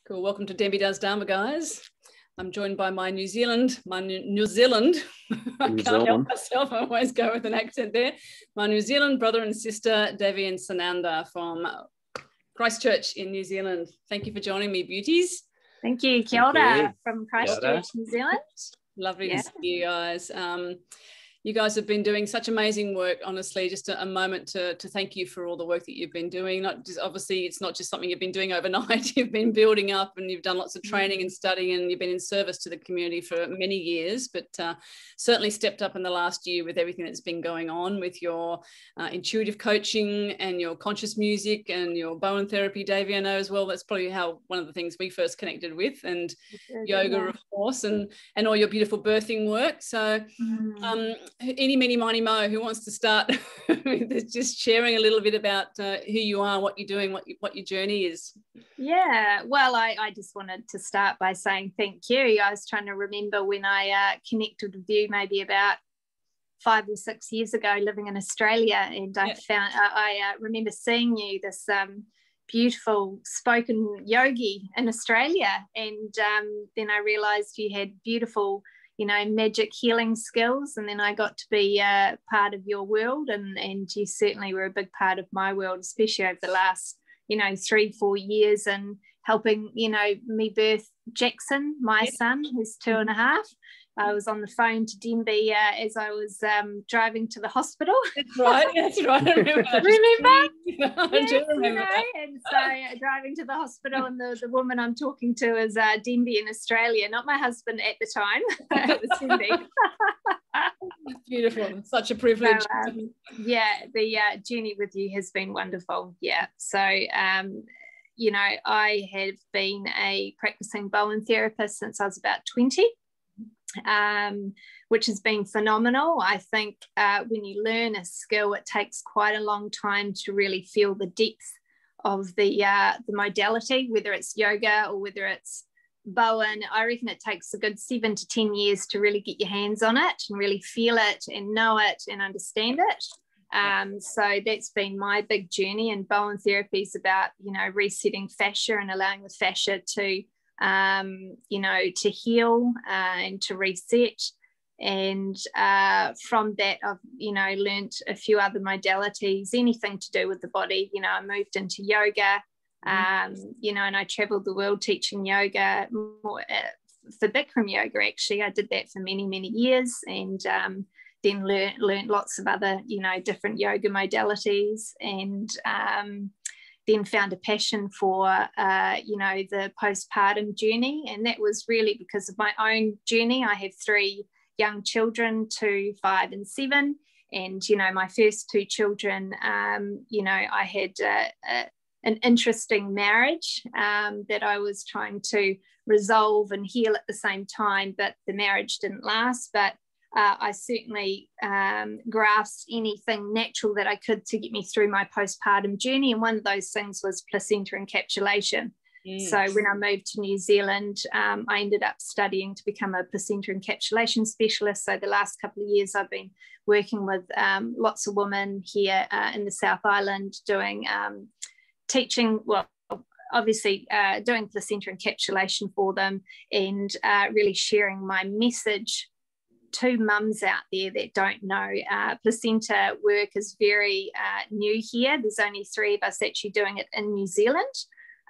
Cool. Welcome to Denby Does Dharma, guys. I'm joined by my New Zealand. I can't help myself. I always go with an accent there. My New Zealand brother and sister, Devi and Saddhanta from Christchurch in New Zealand. Thank you for joining me, beauties. Thank you. Kia ora from Christchurch, New Zealand. Lovely to see you guys. You guys have been doing such amazing work. Honestly, just a moment to thank you for all the work that you've been doing. Not just, obviously, it's not just something you've been doing overnight. You've been building up, and you've done lots of training and studying, and you've been in service to the community for many years. But certainly stepped up in the last year with everything that's been going on with your intuitive coaching and your conscious music and your Bowen therapy, Devi, I know as well. That's probably how one of the things we first connected with, and yoga, of course, and all your beautiful birthing work. So. Any, mini, miny, mo, who wants to start with just sharing a little bit about who you are, what you're doing, what your journey is? Yeah, well, I just wanted to start by saying thank you. I was trying to remember when I connected with you maybe about 5 or 6 years ago living in Australia, and I remember seeing you, this beautiful spoken yogi in Australia, and then I realised you had beautiful magic healing skills, and then I got to be part of your world, and you certainly were a big part of my world, especially over the last 3-4 years, and helping me birth Jackson, my son, who's 2.5. I was on the phone to Denby as I was driving to the hospital. That's right. I remember. I do remember. And so driving to the hospital, and the woman I'm talking to is Denby in Australia, not my husband at the time. It was Denby. Beautiful. Such a privilege. So, the journey with you has been wonderful. Yeah. So, I have been a practicing Bowen therapist since I was about 20. Which has been phenomenal. I think when you learn a skill, it takes quite a long time to really feel the depth of the modality, whether it's yoga or whether it's Bowen. I reckon it takes a good 7 to 10 years to really get your hands on it and really feel it and know it and understand it. So that's been my big journey, and Bowen therapy is about resetting fascia and allowing the fascia to to heal and to reset. And from that, I've learned a few other modalities, anything to do with the body. I moved into yoga, and I traveled the world teaching yoga, more for Bikram yoga. Actually, I did that for many years, and then learned lots of other different yoga modalities, and then found a passion for, the postpartum journey. And that was really because of my own journey. I have 3 young children, 2, 5 and 7. And, my first 2 children, I had an interesting marriage that I was trying to resolve and heal at the same time, but the marriage didn't last. But I certainly grasped anything natural that I could to get me through my postpartum journey. And one of those things was placenta encapsulation. So when I moved to New Zealand, I ended up studying to become a placenta encapsulation specialist. So the last couple of years I've been working with lots of women here in the South Island doing teaching, obviously doing placenta encapsulation for them, and really sharing my message to mums out there that don't know. Placenta work is very new here. There's only 3 of us actually doing it in New Zealand.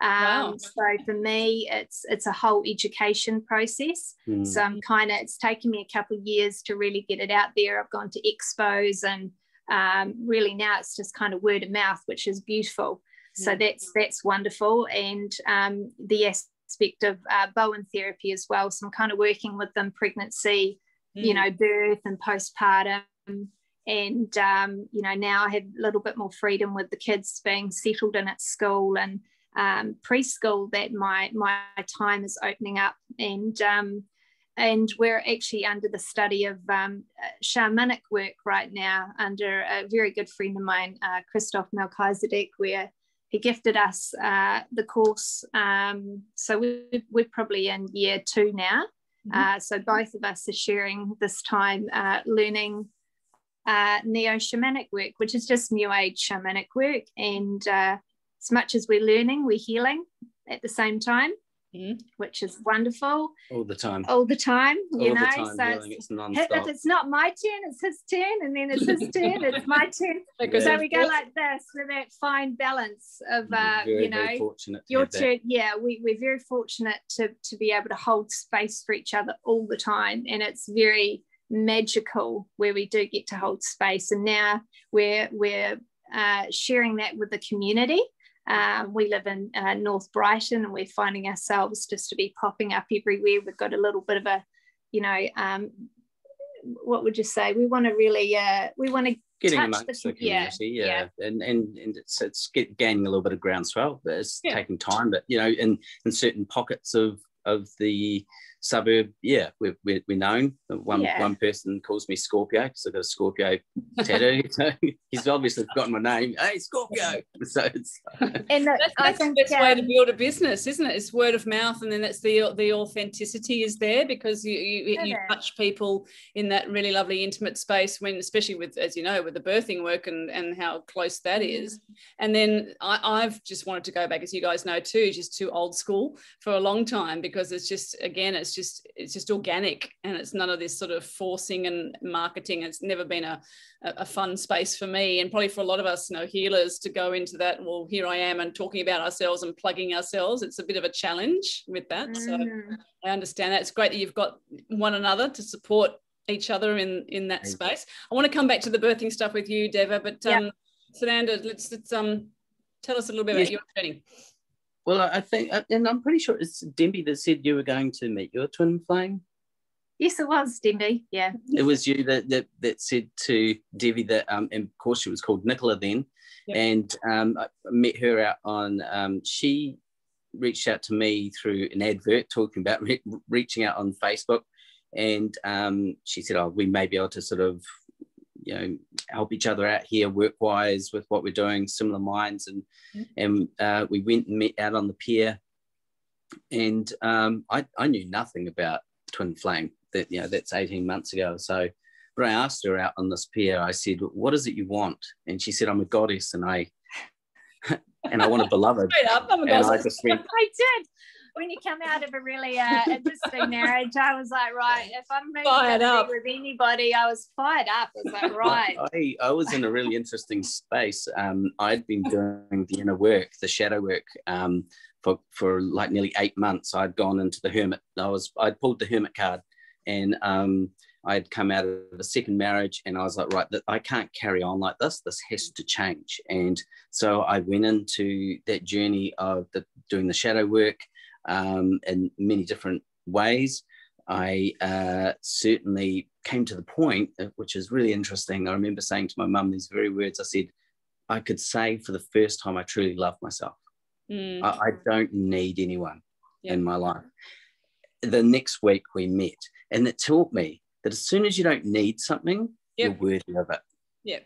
Wow. So for me, it's a whole education process. So it's taken me a couple of years to really get it out there. I've gone to expos, and really now it's just kind of word of mouth, which is beautiful. So that's wonderful. And the aspect of Bowen therapy as well. So I'm kind of working with them pregnancy, birth and postpartum. And, now I have a little bit more freedom with the kids being settled in at school and preschool, that my time is opening up. And we're actually under the study of shamanic work right now under a very good friend of mine, Christoph Melchizedek, where he gifted us the course. So we're probably in year 2 now. So both of us are sharing this time learning neo-shamanic work, which is just new age shamanic work. And as much as we're learning, we're healing at the same time, which is wonderful. All the time. All the time, you know. Time so healing, it's non-stop. if it's not my turn, it's his turn, and then it's his turn, it's my turn. So we go like this with that fine balance of, you know, very fortunate your turn. Yeah, we're very fortunate to be able to hold space for each other all the time, and it's very magical where we do get to hold space. And now we're sharing that with the community. We live in North Brighton, and we're finding ourselves just to be popping up everywhere. We've got a little bit of a, you know, what would you say? We want to really, we want to getting amongst the community, and it's gaining a little bit of groundswell, but it's taking time. But you know, in certain pockets of the suburb, we're known. One person calls me Scorpio because I've got a Scorpio tattoo. So he's obviously forgotten my name. Hey, Scorpio. So it's and that's the best way to build a business, isn't it? It's word of mouth, and then that's the authenticity is there, because you touch people in that really lovely intimate space, when, especially with, as you know, with the birthing work and how close that is. And then I've just wanted to go back, as you guys know too, just to old school for a long time, because it's just, again, it's just organic, and it's none of this sort of forcing and marketing. It's never been a fun space for me, and probably for a lot of us, you know, healers, to go into that. Well, here I am and talking about ourselves and plugging ourselves. It's a bit of a challenge with that. So I understand that. It's great that you've got one another to support each other in that space. I want to come back to the birthing stuff with you, Deva, but Saddhanta, let's tell us a little bit about your journey. Well, I think, and I'm pretty sure it's Denby that said you were going to meet your twin flame. Yes, it was Denby. Yeah, it was you that said to Devi that, and of course she was called Nicola then, and I met her out on. She reached out to me through an advert talking about reaching out on Facebook, and she said, "Oh, we may be able to sort of, you know, help each other out here work-wise with what we're doing, similar minds." And we went and met out on the pier, and I knew nothing about twin flame. That, you know, that's 18 months ago. So, but I asked her out on this pier. I said, "What is it you want?" And she said, "I'm a goddess, and I want a beloved." Straight up, I'm a goddess. I just went, I did. When you come out of a really interesting marriage, I was like, right, if I'm moving to be with anybody, I was fired up. I was like, right. I was in a really interesting space. I'd been doing the inner work, the shadow work, for like nearly 8 months. I'd gone into the hermit. I'd pulled the hermit card, and I'd come out of a second marriage, and I was like, right, I can't carry on like this. This has to change. And so I went into that journey of doing the shadow work, in many different ways. I certainly came to the point, which is really interesting. I remember saying to my mum these very words. I said, I could say for the first time I truly love myself. I don't need anyone in my life. The next week we met, and it taught me that as soon as you don't need something, you're worthy of it.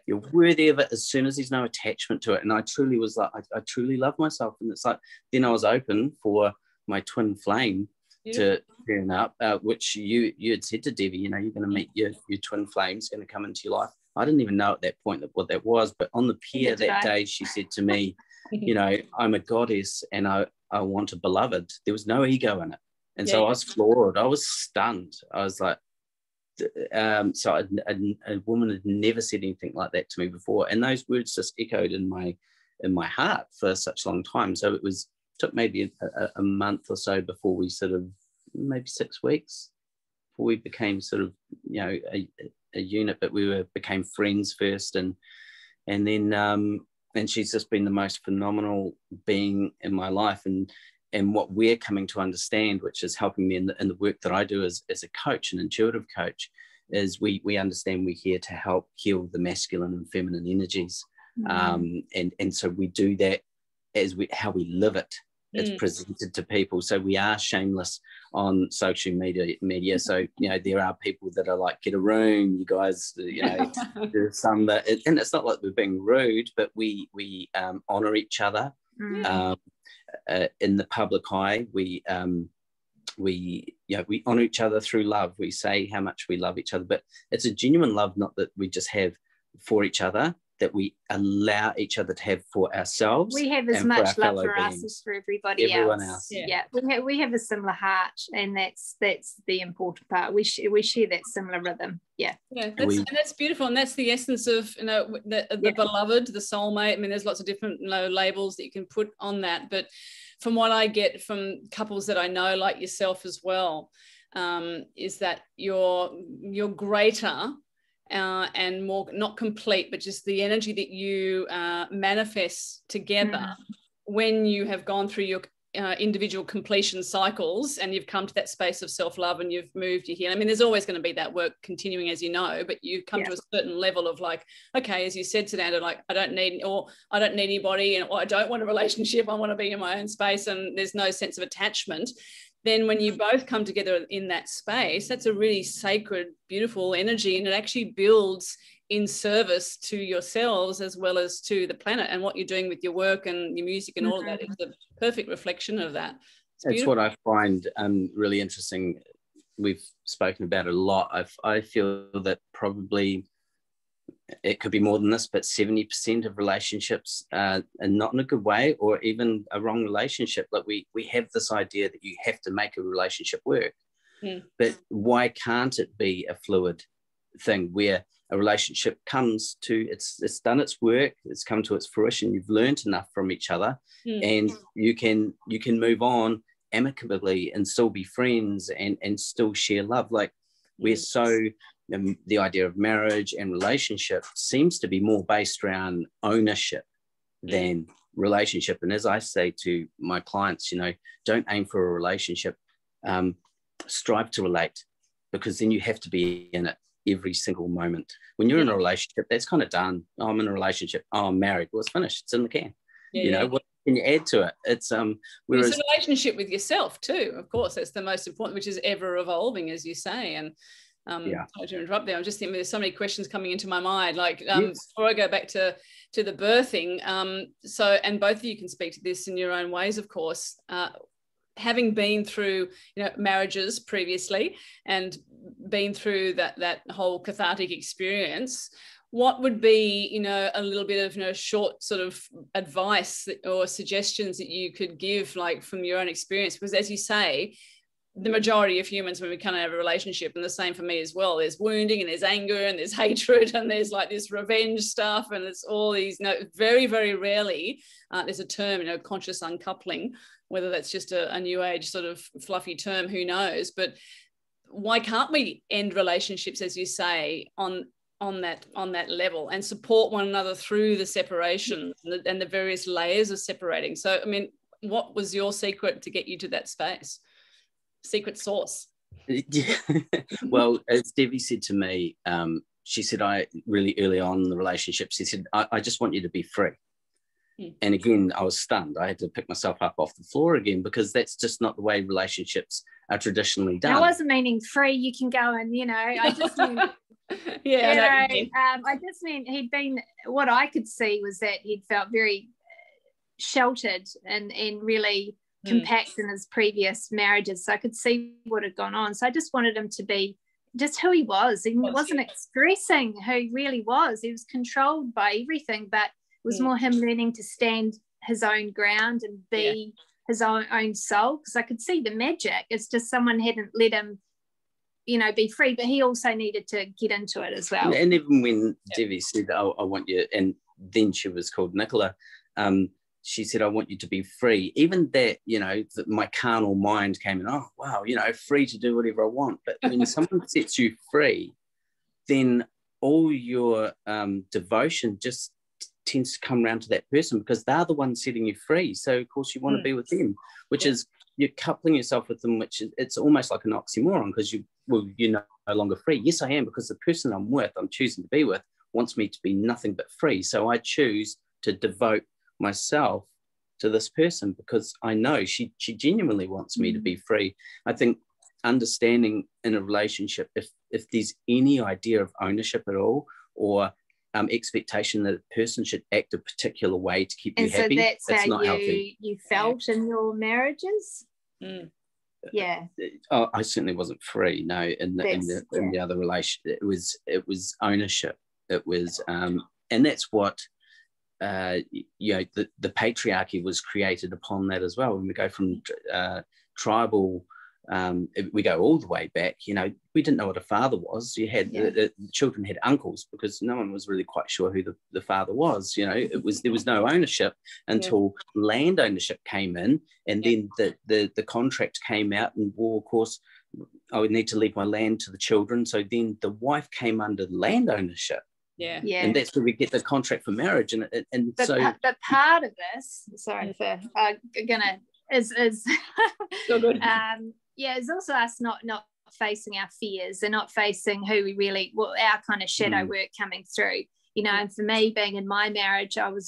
You're worthy of it as soon as there's no attachment to it. And I truly was like, I truly love myself. And it's like, then I was open for my twin flame to turn up, which you had said to Devi, you know, you're going to meet your twin flame's going to come into your life. I didn't even know at that point what that was, but on the pier that day, she said to me, you know, I'm a goddess and I want a beloved. There was no ego in it. And so I was floored. I was stunned. I was like, so a woman had never said anything like that to me before. And those words just echoed in my heart for such a long time. So it took maybe a month or so before we sort of, maybe 6 weeks, before we became sort of, you know, a unit, but we became friends first. And then, and she's just been the most phenomenal being in my life. And what we're coming to understand, which is helping me in the work that I do as a coach, an intuitive coach, is we understand we're here to help heal the masculine and feminine energies. And so we do that as how we live it. It's presented to people. So we are shameless on social media. So, you know, there are people that are like, get a room, you guys, you know, there's some that, and it's not like we're being rude, but we honor each other. In the public eye, we honor each other through love. We say how much we love each other, but it's a genuine love, not that we just have for each other. that we allow each other to have for ourselves. We have as much love for us as for everyone else. Yeah. We have a similar heart, and that's the important part. We share that similar rhythm. Yeah. Yeah, that's beautiful, and that's the essence of, you know, the beloved, the soulmate. I mean, there's lots of different, you know, labels that you can put on that, but from what I get from couples that I know, like yourself as well, is that you're greater. And more, not complete, but just the energy that you manifest together when you have gone through your individual completion cycles, and you've come to that space of self-love, and you've moved your healing. I mean, there's always going to be that work continuing, as you know, but you come to a certain level of like, okay, as you said, Saddhanta, like I don't need anybody, or I don't want a relationship, I want to be in my own space, and there's no sense of attachment. Then when you both come together in that space, that's a really sacred, beautiful energy, and it actually builds in service to yourselves as well as to the planet. And what you're doing with your work and your music and all of that is the perfect reflection of that. It's what I find really interesting. We've spoken about it a lot. I feel that probably it could be more than this, but 70% of relationships are not in a good way, or even a wrong relationship. Like we have this idea that you have to make a relationship work, but why can't it be a fluid thing where a relationship comes to, it's done its work, it's come to its fruition, you've learned enough from each other, and you can move on amicably and still be friends and still share love. Like we're so the idea of marriage and relationship seems to be more based around ownership than relationship. And as I say to my clients, you know, don't aim for a relationship, strive to relate, because then you have to be in it every single moment. When you're in a relationship, that's kind of done. Oh, I'm in a relationship. Oh, I'm married. Well, it's finished. It's in the can. You know, what can you add to it? It's whereas it's a relationship with yourself too. Of course, that's the most important, which is ever evolving, as you say. And sorry to interrupt there. I'm just thinking there's so many questions coming into my mind. Like before I go back to the birthing. So, and both of you can speak to this in your own ways, of course. Having been through, you know, marriages previously and been through that whole cathartic experience, what would be, you know, a little bit of, you know, short sort of advice or suggestions that you could give, like from your own experience? Because as you say, the majority of humans, when we kind of have a relationship, and the same for me as well, there's wounding and there's anger and there's hatred and there's like this revenge stuff, and it's all these, you know, very, very rarely there's a term, you know, conscious uncoupling, whether that's just a new age sort of fluffy term, who knows. But why can't we end relationships, as you say, on that level, and support one another through the separation and the various layers of separating? So, I mean, what was your secret to get you to that space? Secret sauce? Well, as Debbie said to me, she said, I really early on in the relationship, she said, I just want you to be free. And again, I was stunned. I had to pick myself up off the floor again, because that's just not the way relationships are traditionally done. I wasn't meaning free, you can go and, you know, I just mean I just mean he'd been, what I could see was that he'd felt very sheltered and really compact in his previous marriages. So I could see what had gone on. So I just wanted him to be just who he was. He wasn't expressing who he really was. He was controlled by everything, but it was more him learning to stand his own ground and be his own soul, because I could see the magic. It's just someone hadn't let him, you know, be free, but he also needed to get into it as well. And even when Debbie said, oh, I want you, and then she was called Nicola, she said, I want you to be free. Even that, you know, that my carnal mind came in, oh, wow, you know, free to do whatever I want. But when someone sets you free, then all your devotion just tends to come around to that person, because they're the ones setting you free. So, of course, you want to be with them, which is you're coupling yourself with them, which is, it's almost like an oxymoron, because you're no longer free. Yes, I am, because the person I'm choosing to be with, wants me to be nothing but free. So I choose to devote myself to this person, because I know she genuinely wants me to be free. I think understanding in a relationship, if there's any idea of ownership at all, or expectation that a person should act a particular way to keep you happy, that's it's how not healthy. You felt in your marriages? Yeah. Oh, I certainly wasn't free. No, in the other relation, it was ownership. It was and that's what the patriarchy was created upon that as well. When we go from tribal, we go all the way back. We didn't know what a father was. You had the children had uncles, because no one was really quite sure who the father was. There was no ownership until land ownership came in, and then the contract came out, and of course, I would need to leave my land to the children. So then the wife came under land ownership. And that's where we get the contract for marriage. But part of this, sorry for gonna is so good. It's also us not facing our fears and not facing who we really, our kind of shadow work coming through. And for me, being in my marriage, I'd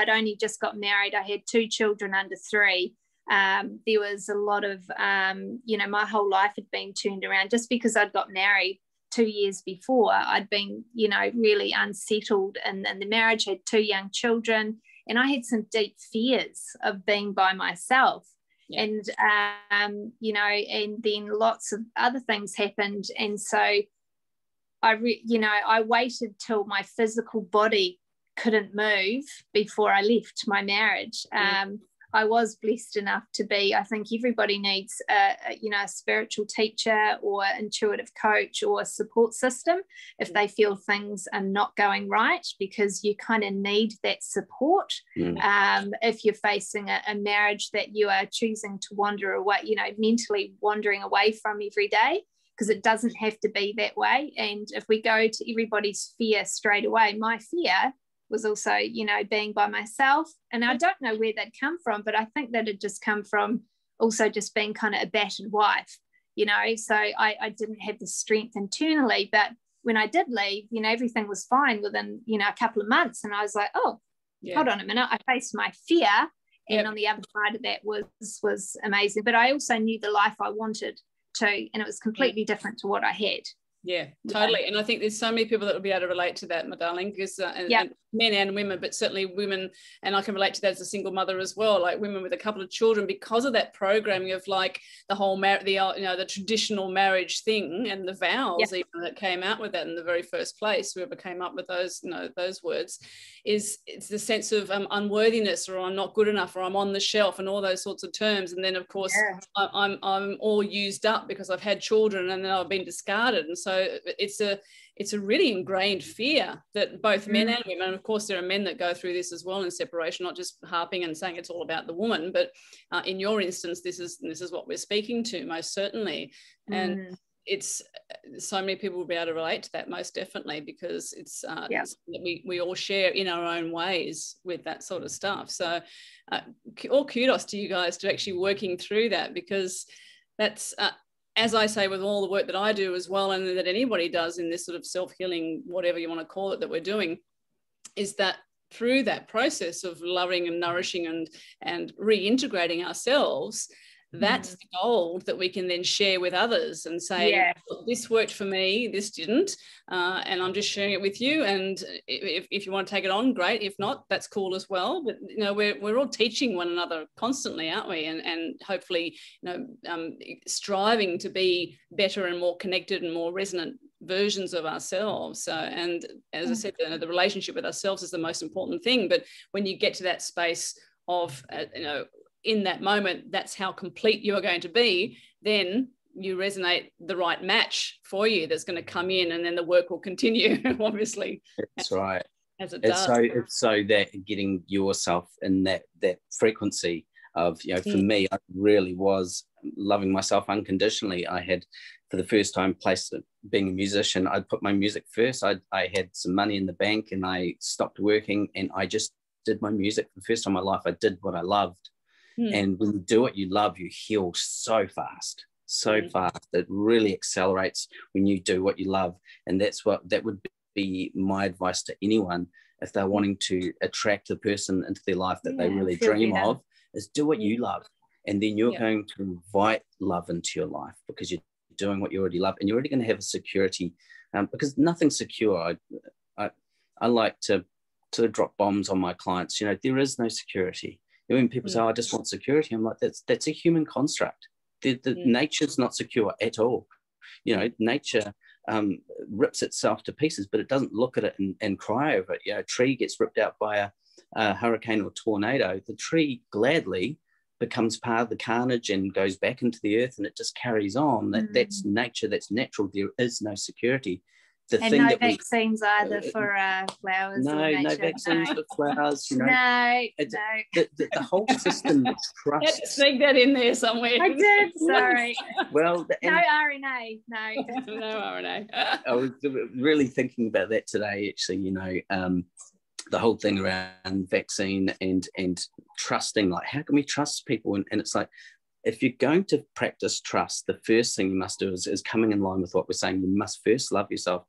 only just got married. I had 2 children under 3. There was a lot of my whole life had been turned around just because I'd got married 2 years before. I'd been, really unsettled, and the marriage, had 2 young children, and I had some deep fears of being by myself. And, and then lots of other things happened. And so I waited till my physical body couldn't move before I left my marriage. I was blessed enough to be, I think everybody needs a spiritual teacher or intuitive coach or support system if they feel things are not going right, because you kind of need that support. If you're facing a marriage that you are choosing to wander away, mentally wandering away from every day, because it doesn't have to be that way. And if we go to everybody's fear straight away, my fear was also, being by myself. And I don't know where they'd come from, but I think that had just come from also just being kind of a battered wife, so I didn't have the strength internally. But when I did leave, everything was fine within, a couple of months. And I was like, hold on a minute. I faced my fear. And on the other side of that was amazing. But I also knew the life I wanted to, and it was completely different to what I had. Yeah, totally. And I think there's so many people that will be able to relate to that, my darling, because and men and women, but certainly women, and I can relate to that as a single mother as well, like women with a couple of children, because of that programming of like the whole the traditional marriage thing and the vows even that came out with that in the very first place, whoever came up with those those words, it's the sense of unworthiness, or I'm not good enough, or I'm on the shelf, and all those sorts of terms. And then of course I'm all used up because I've had children, and then I've been discarded. And so it's a really ingrained fear that both men and women, and of course there are men that go through this as well in separation, not just harping and saying it's all about the woman, but in your instance this is what we're speaking to, most certainly. And it's so many people will be able to relate to that, most definitely, because it's that we all share in our own ways with that sort of stuff. So all kudos to you guys to actually working through that, because that's as I say, with all the work that I do as well, and that anybody does in this sort of self-healing, whatever you want to call it, that we're doing, is that through that process of loving and nourishing and reintegrating ourselves, that's the gold that we can then share with others and say, this worked for me, this didn't, and I'm just sharing it with you. And if you want to take it on, great. If not, that's cool as well. But we're all teaching one another constantly, aren't we? And hopefully striving to be better and more connected and more resonant versions of ourselves. So, and as I said, the relationship with ourselves is the most important thing. But when you get to that space of in that moment, that's how complete you are going to be, then you resonate the right match for you that's going to come in, and then the work will continue, obviously. That's right. As it does. It's so that getting yourself in that frequency of, for me, I really was loving myself unconditionally. I had, for the first time, placed being a musician, I'd put my music first. I had some money in the bank, and I stopped working, and I just did my music. For the first time in my life, I did what I loved. And when you do what you love, you heal so fast. It really accelerates when you do what you love. And that would be my advice to anyone if they're wanting to attract the person into their life that they really dream of, is do what you love. And then you're going to invite love into your life, because you're doing what you already love, and you're already going to have a security, because nothing's secure. I like to drop bombs on my clients. There is no security. When people say, I just want security, I'm like, that's a human construct. The nature's not secure at all. Nature rips itself to pieces, but it doesn't look at it and cry over it. A tree gets ripped out by a hurricane or tornado, the tree gladly becomes part of the carnage and goes back into the earth, and it just carries on. That's nature, that's natural. There is no security. And no vaccines either for flowers. No vaccines for flowers. No. The whole system trusts. Let's sneak that in there somewhere. I did. Sorry. Well, no RNA. No. No RNA. I was really thinking about that today. Actually, the whole thing around vaccine and trusting. Like, how can we trust people? And it's like, if you're going to practice trust, the first thing you must do is coming in line with what we're saying. You must first love yourself.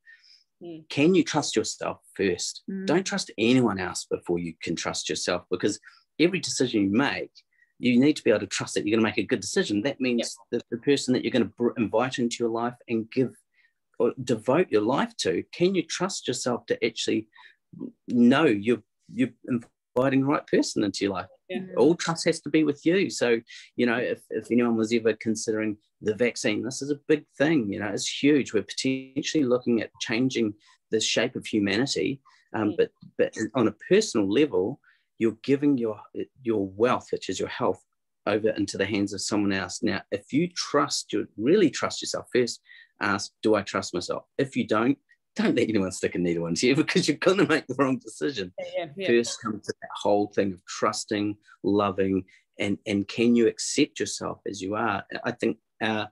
Can you trust yourself first? Don't trust anyone else before you can trust yourself, because every decision you make, you need to be able to trust that you're going to make a good decision. That means that the person that you're going to invite into your life and give or devote your life to, can you trust yourself to actually know you're inviting the right person into your life? All trust has to be with you. So, if anyone was ever considering the vaccine, this is a big thing. It's huge. We're potentially looking at changing the shape of humanity. But on a personal level, you're giving your wealth, which is your health, over into the hands of someone else. Now, if you really trust yourself first, ask, do I trust myself? If you don't let anyone stick a needle into you, because you're going to make the wrong decision. First come to that whole thing of trusting, loving, and can you accept yourself as you are? I think our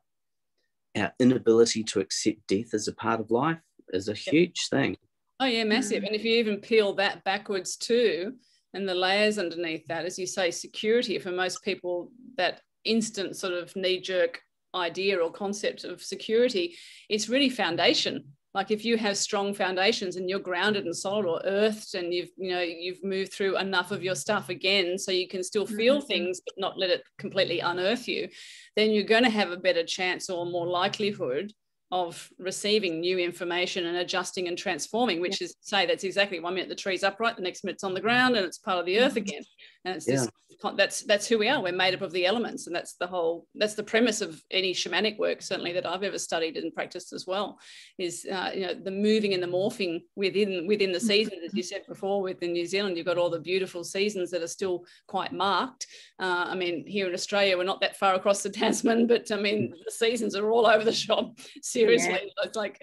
inability to accept death as a part of life is a huge thing. Oh yeah, massive. And if you even peel that backwards too, and the layers underneath that, as you say, security, for most people, that instant sort of knee-jerk idea or concept of security, it's really foundation. Like, if you have strong foundations and you're grounded and solid or earthed, and you've moved through enough of your stuff again so you can still feel things but not let it completely unearth you, then you're going to have a better chance or more likelihood of receiving new information and adjusting and transforming, which is, say, that's exactly 1 minute the tree's upright, the next minute it's on the ground and it's part of the earth again. And it's just, that's who we are. We're made up of the elements, and that's the premise of any shamanic work, certainly that I've ever studied and practiced as well, is the moving and the morphing within the seasons. As you said before, within New Zealand, you've got all the beautiful seasons that are still quite marked. I mean, here in Australia, we're not that far across the Tasman, but I mean, the seasons are all over the shop. Seriously, it's like,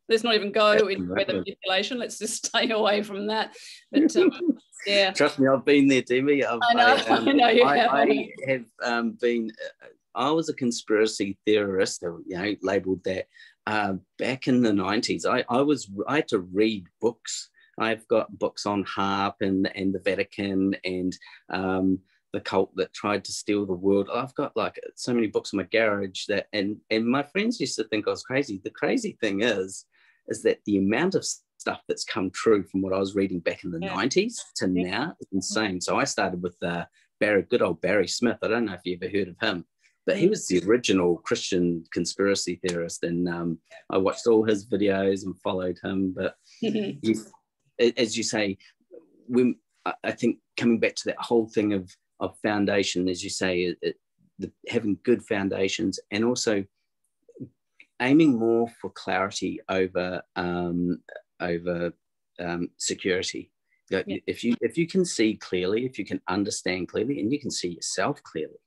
let's not even go into weather manipulation. Let's just stay away from that. But Trust me, I've been there, Denby. I know you have. I have been. I was a conspiracy theorist, labelled that back in the 90s. I had to read books. I've got books on HARP and the Vatican and the cult that tried to steal the world. I've got like so many books in my garage that, and my friends used to think I was crazy. The crazy thing is that the amount of stuff that's come true from what I was reading back in the 90s to now is insane. So I started with good old Barry Smith. I don't know if you ever heard of him, but he was the original Christian conspiracy theorist, and I watched all his videos and followed him. But as you say, I think coming back to that whole thing of foundation, as you say, having good foundations, and also aiming more for clarity over security. If you can see clearly, if you can understand clearly, and you can see yourself clearly,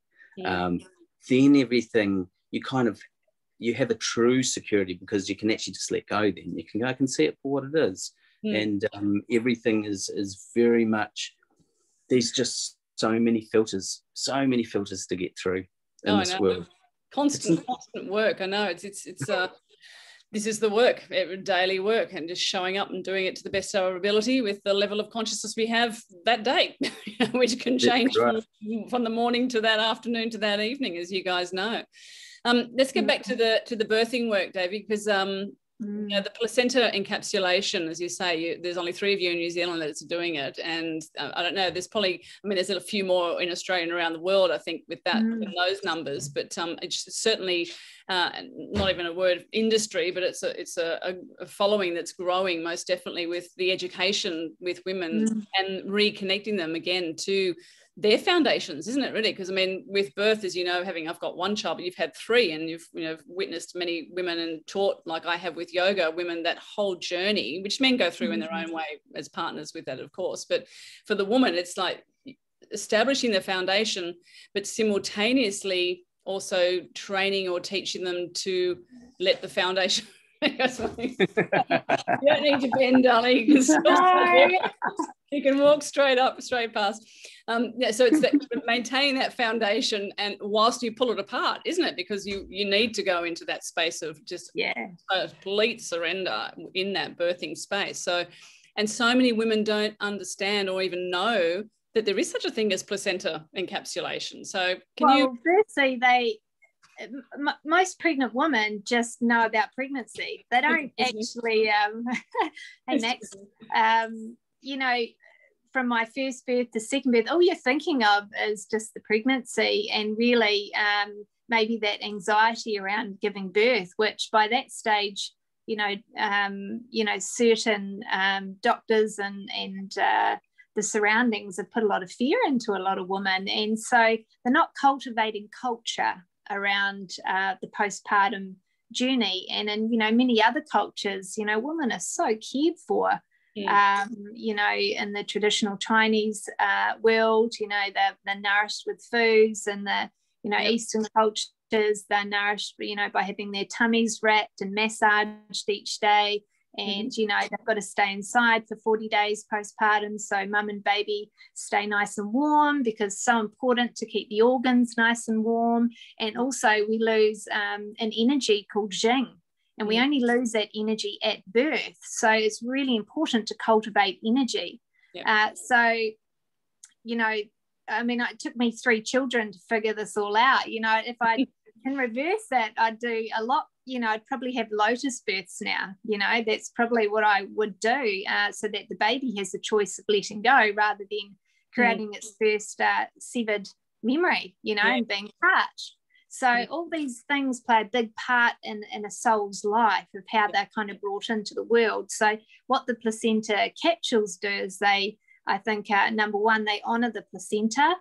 then everything you have a true security, because you can actually just let go. Then you can go, I can see it for what it is, and everything is very much. There's just so many filters to get through in this world. Constant work. I know it's this is the work, daily work, and just showing up and doing it to the best of our ability with the level of consciousness we have that day, which can change from the morning to that afternoon to that evening, as you guys know. Let's get back to the birthing work, Davey, because the placenta encapsulation, as you say, there's only 3 of you in New Zealand that's doing it, and I don't know, there's a few more in Australia and around the world, I think, with those numbers, but it's certainly not even a word industry, but it's a following that's growing, most definitely, with the education with women and reconnecting them again to their foundations, isn't it, really? Because I mean, with birth, as you know, I've got one child, but you've had three, and you've witnessed many women and taught, like I have with yoga, women that whole journey, which men go through in their own way as partners with that, of course. But for the woman, it's like establishing the foundation, but simultaneously also training or teaching them to let the foundation. You don't need to bend, darling. You can walk straight past. So it's that, maintaining that foundation, and whilst you pull it apart, isn't it? Because you need to go into that space of just complete surrender in that birthing space. So many women don't understand or even know that there is such a thing as placenta encapsulation. So firstly, most pregnant women just know about pregnancy. They don't actually hey Max, from my first birth to second birth, all you're thinking of is just the pregnancy, and really maybe that anxiety around giving birth, which by that stage, certain doctors and the surroundings have put a lot of fear into a lot of women, and so they're not cultivating culture around the postpartum journey. And in many other cultures, women are so cared for. In the traditional Chinese world, they're nourished with foods, and the Eastern cultures, they're nourished by having their tummies wrapped and massaged each day. And they've got to stay inside for 40 days postpartum, so mum and baby stay nice and warm, because it's so important to keep the organs nice and warm. And also we lose an energy called Jing, and we only lose that energy at birth, so it's really important to cultivate energy. It took me 3 children to figure this all out. If I can reverse that, I'd do a lot. I'd probably have lotus births now. That's probably what I would do, so that the baby has the choice of letting go rather than creating its first severed memory, and being touched. So all these things play a big part in a soul's life, of how they're kind of brought into the world. So what the placenta capsules do is I think, number one, they honour the placenta.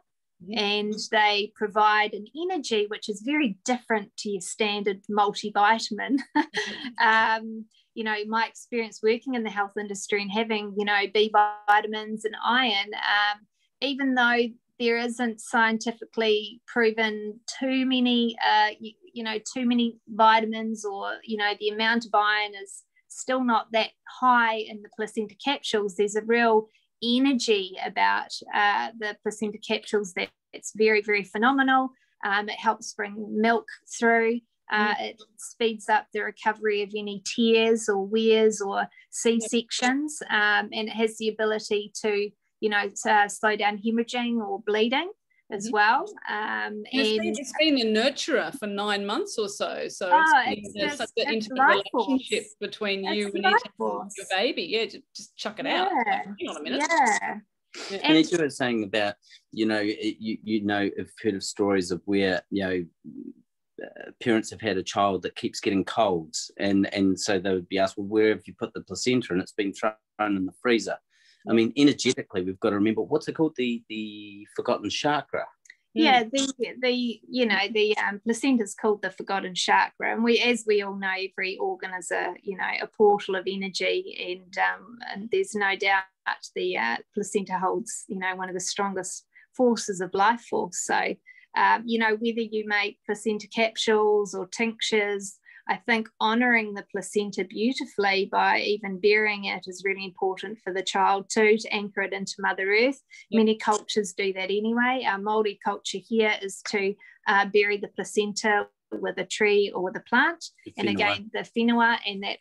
And they provide an energy which is very different to your standard multivitamin. My experience working in the health industry and having, B vitamins and iron, even though there isn't scientifically proven too many vitamins, or, the amount of iron is still not that high in the placenta capsules, there's a real energy about the placenta capsules that's very, very phenomenal. It helps bring milk through. It speeds up the recovery of any tears or wears or C-sections, and it has the ability to slow down hemorrhaging or bleeding as well. It's been a nurturer for 9 months or so. So it's such an intimate relationship between you and your baby. Yeah, just chuck it out. Hang on a minute. And as you were saying about, I've heard of stories of where, parents have had a child that keeps getting colds, and so they would be asked, well, where have you put the placenta? And it's been thrown in the freezer. I mean, energetically, we've got to remember, what's it called? The forgotten chakra. Yeah, the placenta is called the forgotten chakra, and as we all know, every organ is a portal of energy, and there's no doubt the placenta holds one of the strongest forces of life force. So whether you make placenta capsules or tinctures, I think honouring the placenta beautifully by even burying it is really important for the child too, to anchor it into Mother Earth. Many cultures do that anyway. Our Māori culture here is to bury the placenta with a tree or with a plant, and again the whenua, and that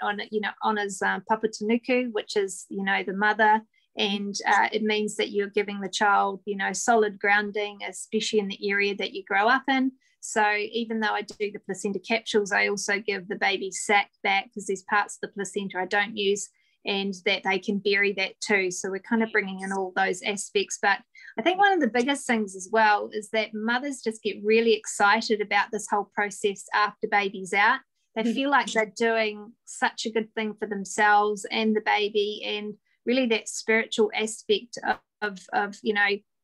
honours Papa Tanuku, which is the mother, and it means that you're giving the child solid grounding, especially in the area that you grow up in. So even though I do the placenta capsules, I also give the baby sac back, because there's parts of the placenta I don't use, and that they can bury that too. So we're kind of bringing in all those aspects. But I think one of the biggest things as well is that mothers just get really excited about this whole process after baby's out. They feel like they're doing such a good thing for themselves and the baby, and really that spiritual aspect of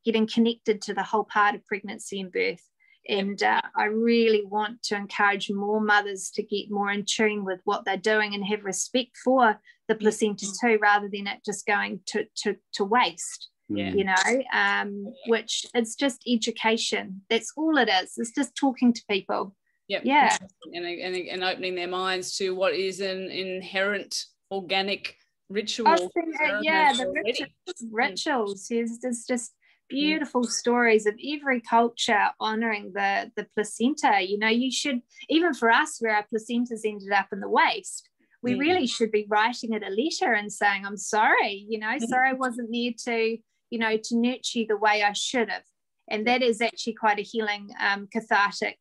getting connected to the whole part of pregnancy and birth. And I really want to encourage more mothers to get more in tune with what they're doing and have respect for the placenta too, rather than it just going to waste. You know, which it's just education. That's all it is. It's just talking to people. Yeah. And opening their minds to what is an inherent organic ritual. The rituals. There's just beautiful stories of every culture honoring the placenta. You know, you should, even for us where our placentas ended up in the waste, we really should be writing it a letter and saying, I'm sorry, you know, sorry I wasn't there to, you know, to nurture you the way I should have. And that is actually quite a healing, cathartic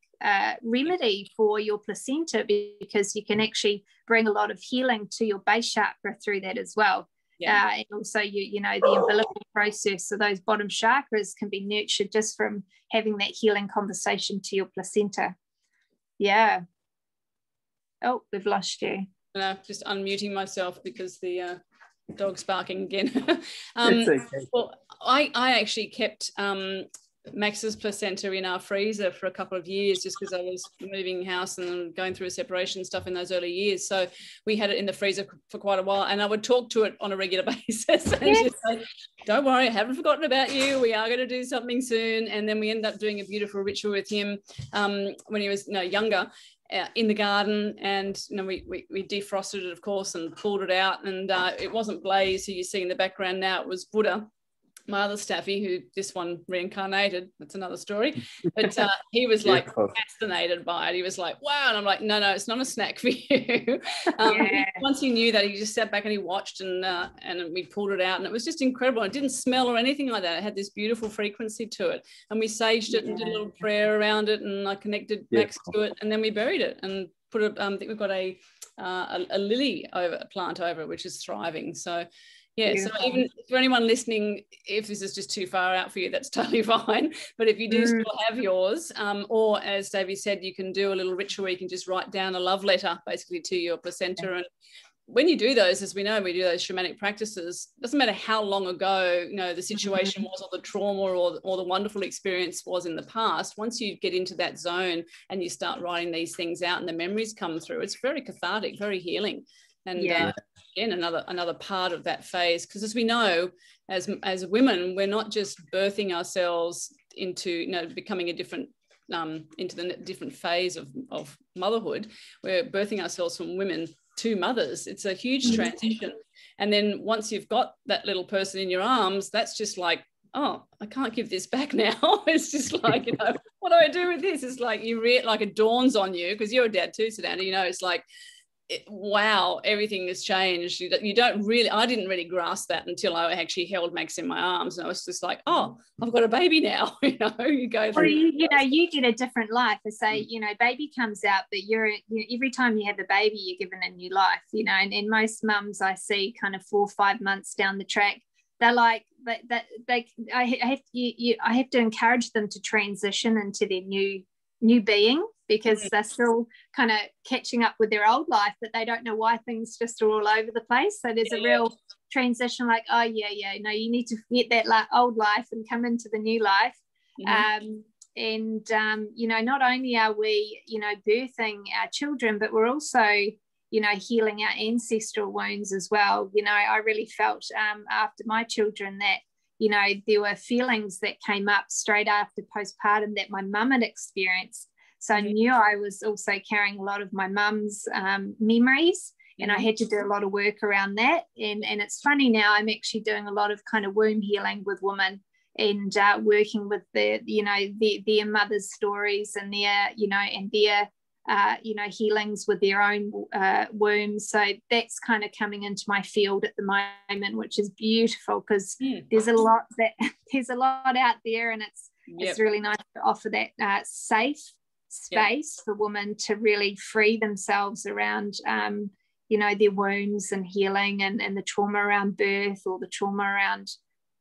remedy for your placenta, because you can actually bring a lot of healing to your base chakra through that as well. And also, you know, the umbilical process, so those bottom chakras can be nurtured just from having that healing conversation to your placenta. Yeah. Oh, we've lost you. No, just unmuting myself because the dog's barking again. Okay. Well, I actually kept Max's placenta in our freezer for a couple of years, just because I was moving house and going through a separation stuff in those early years. So we had it in the freezer for quite a while, and I would talk to it on a regular basis and just say, don't worry, I haven't forgotten about you. We are going to do something soon. And then we ended up doing a beautiful ritual with him when he was younger. In the garden, and you know, we defrosted it, of course, and pulled it out, and it wasn't Blaze, who you see in the background now. It was Buddha, my other staffy, who this one reincarnated. That's another story. But he was like fascinated by it. He was like, wow. And I'm like, no, it's not a snack for you. Once he knew that, he just sat back and he watched, and we pulled it out, and it was just incredible. It didn't smell or anything like that. It had this beautiful frequency to it, and we saged it and did a little prayer around it, and I connected Max to it, and then we buried it and put it. I think we've got a lily plant over it, which is thriving. So beautiful. So even for anyone listening, if this is just too far out for you, that's totally fine. But if you do still have yours, or as Davey said, you can do a little ritual where you can just write down a love letter basically to your placenta. And when you do those, as we know, we do those shamanic practices, doesn't matter how long ago, you know, the situation was, or the trauma or the wonderful experience was in the past. Once you get into that zone and you start writing these things out and the memories come through, it's very cathartic, very healing. And again, another part of that phase, because as we know, as women, we're not just birthing ourselves into, you know, becoming a different into the different phase of motherhood. We're birthing ourselves from women to mothers. It's a huge transition. And then once you've got that little person in your arms, that's just like, oh, I can't give this back now. It's just like, you know, what do I do with this? It's like like it dawns on you, because you're a dad too, Saddhanta, you know, it's like, wow, everything has changed. You don't really, I didn't really grasp that until I actually held Max in my arms, and I was just like, oh, I've got a baby now. You know, you go through. Well, you know, you get a different life. I say, you know, baby comes out, but you know, every time you have a baby, you're given a new life. You know, and most mums I see kind of 4 or 5 months down the track, they're like, I have to encourage them to transition into their new being, because they're still kind of catching up with their old life, but they don't know why things just are all over the place. So there's a real transition, like, oh no, you need to forget that old life and come into the new life. You know, not only are we, you know, birthing our children, but we're also, you know, healing our ancestral wounds as well. You know, I really felt after my children that, you know, there were feelings that came up straight after postpartum that my mum had experienced. So I knew I was also carrying a lot of my mum's memories, and I had to do a lot of work around that. And it's funny now, I'm actually doing a lot of kind of womb healing with women, and working with their mothers' stories and their, you know, and their, you know, healings with their own wombs. So that's kind of coming into my field at the moment, which is beautiful, because there's a lot out there, and it's really nice to offer that safe space for women to really free themselves around you know, their wounds and healing, and the trauma around birth, or the trauma around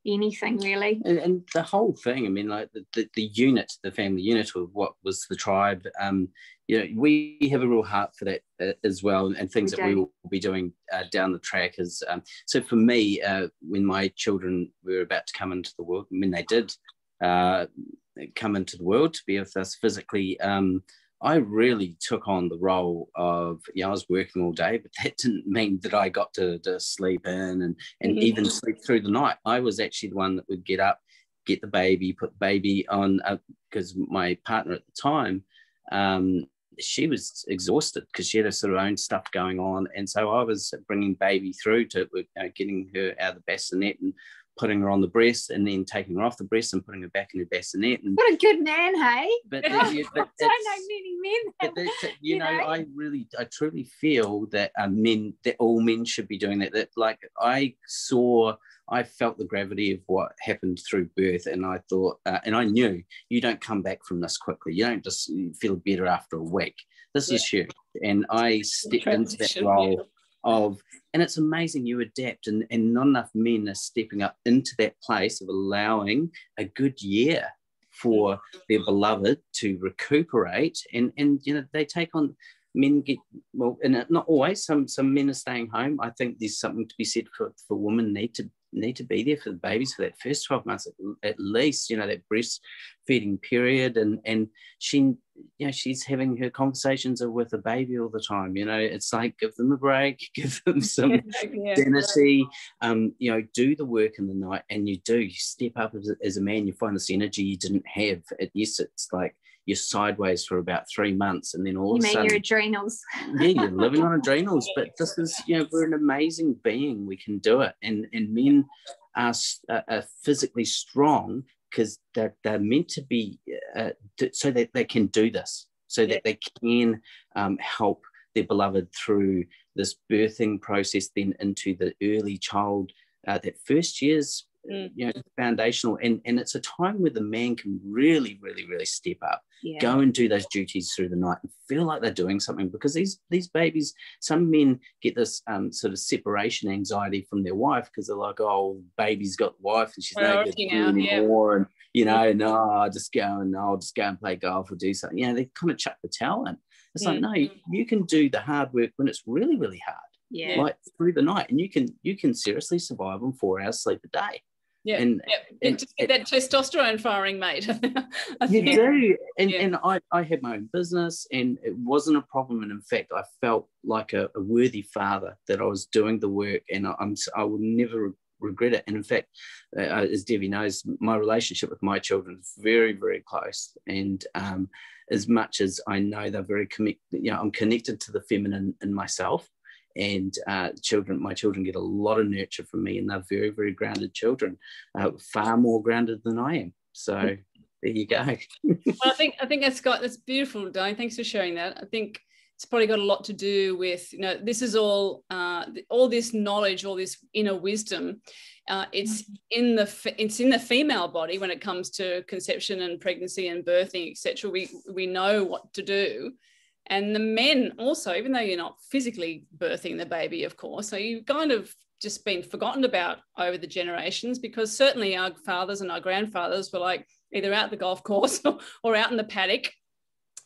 anything really. And the whole thing, I mean, like the unit, the family unit, or what was the tribe, we have a real heart for that as well, and things that we will be doing down the track is, so for me, when my children were about to come into the world, when they did come into the world to be with us physically, I really took on the role of, I was working all day, but that didn't mean that I got to sleep in and even sleep through the night. I was actually the one that would get up, get the baby, put the baby on, because my partner at the time, she was exhausted because she had her sort of own stuff going on. And so I was bringing baby through to getting her out of the bassinet and putting her on the breast, and then taking her off the breast and putting her back in her bassinet. And what a good man, hey? But, I don't know many men. I truly feel that that all men should be doing that. That, like, I felt the gravity of what happened through birth, and I thought, and I knew you don't come back from this quickly. You don't just feel better after a week. This is huge. And I stepped into that role of, and it's amazing, you adapt, and not enough men are stepping up into that place of allowing a good year for their beloved to recuperate, and they take on, men get, well, and not always, some men are staying home. I think there's something to be said for women need to be there for the babies for that first 12 months at least, that breastfeeding period, and she's having her conversations with the baby all the time. It's like, give them a break, give them some sanity, do the work in the night, and you step up as a man. You find this energy you didn't have. Yes, it's like you're sideways for about 3 months, and then all of a sudden, your adrenals. You're living on adrenals. But this is, we're an amazing being. We can do it, and men are physically strong because they're meant to be, so that they can do this, so that they can help their beloved through this birthing process, then into the early child, that first year's foundational, and it's a time where the man can really, really, really step up, go and do those duties through the night and feel like they're doing something, because these babies, some men get this sort of separation anxiety from their wife, because they're like, oh, baby's got the wife and she's no good anymore, and no, I'll just go and play golf or do something. They kind of chuck the towel in. It's like, no, you can do the hard work when it's really, really hard, like through the night, and you can seriously survive on 4 hours sleep a day. And just get that testosterone firing, mate. You do. And I had my own business, and it wasn't a problem. And in fact, I felt like a worthy father that I was doing the work, and I will never regret it. And in fact, as Devi knows, my relationship with my children is very, very close. And as much as I know they're very connected, I'm connected to the feminine in myself. And my children get a lot of nurture from me, and they're very, very grounded children, far more grounded than I am. So there you go. Well, I think that's beautiful, Di. Thanks for sharing that. I think it's probably got a lot to do with, this is all this knowledge, all this inner wisdom. It's in the female body when it comes to conception and pregnancy and birthing, etc. We know what to do. And the men also, even though you're not physically birthing the baby, of course, so you've kind of just been forgotten about over the generations, because certainly our fathers and our grandfathers were like either out the golf course or out in the paddock,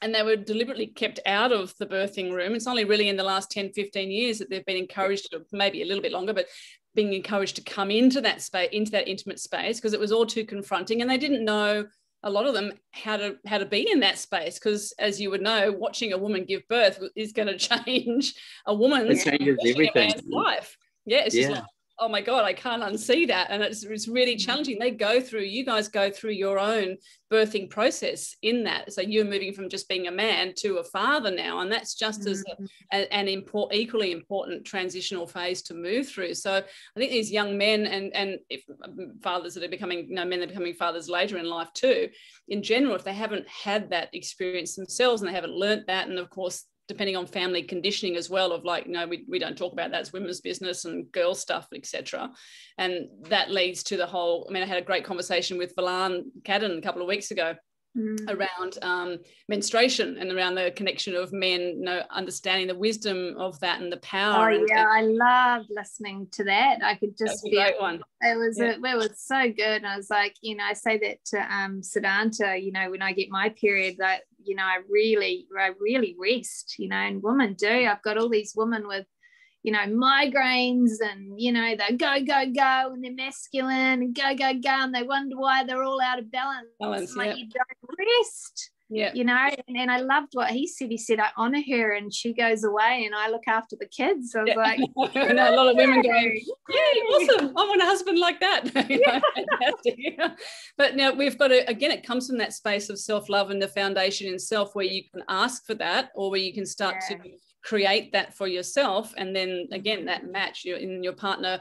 and they were deliberately kept out of the birthing room. It's only really in the last 10, 15 years that they've been encouraged, or maybe a little bit longer, but being encouraged to come into that space, into that intimate space, because it was all too confronting, and they didn't know, a lot of them, how to be in that space, because as you would know, watching a woman give birth is going to change a woman's life. It's just like, oh my God, I can't unsee that. And it's really challenging. You guys go through your own birthing process in that. So you're moving from just being a man to a father now. And that's just as an equally important transitional phase to move through. So I think these young men and if fathers that are becoming, men that are becoming fathers later in life too, in general, if they haven't had that experience themselves and they haven't learnt that, and of course, depending on family conditioning as well, of like, we don't talk about that, it's women's business and girl stuff, etc. And that leads to the whole, I had a great conversation with Valan Cadden a couple of weeks ago, around menstruation and around the connection of men, you know, understanding the wisdom of that and the power. Oh yeah, I love listening to that. I could just feel great one. It was so good. I was like, you know, I say that to Saddhanta, you know, when I get my period, that, you know, I really rest, you know, and women do. I've got all these women with, you know, migraines, and, you know, they go, and they're masculine and go, and they wonder why they're all out of balance. Like, you don't rest. Yeah. You know, and I loved what he said. He said, I honor her and she goes away and I look after the kids. So I was like, I know a lot of women going, yay, awesome, I want a husband like that. You know, fantastic. But now we've got to, again, it comes from that space of self-love and the foundation in self, where you can ask for that, or where you can start to create that for yourself. And then again, that match in your partner,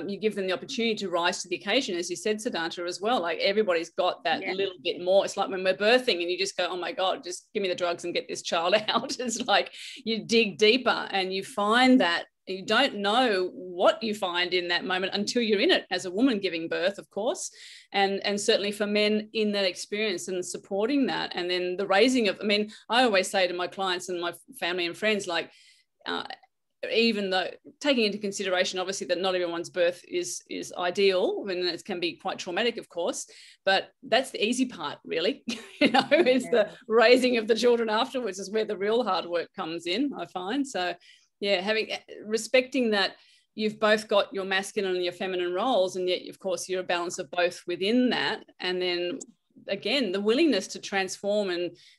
you give them the opportunity to rise to the occasion, as you said, Saddhanta, as well. Like, everybody's got that little bit more. It's like when we're birthing and you just go, oh my God, just give me the drugs and get this child out. It's like you dig deeper and you find that you don't know what you find in that moment until you're in it, as a woman giving birth, of course, and certainly for men in that experience and supporting that. And then the raising of, I mean, I always say to my clients and my family and friends, like, even though taking into consideration, obviously, that not everyone's birth is ideal, and it can be quite traumatic, of course, but that's the easy part, really. You know, it's the raising of the children afterwards is where the real hard work comes in, I find. So yeah, respecting that you've both got your masculine and your feminine roles, and yet, of course, you're a balance of both within that. And then again, the willingness to transform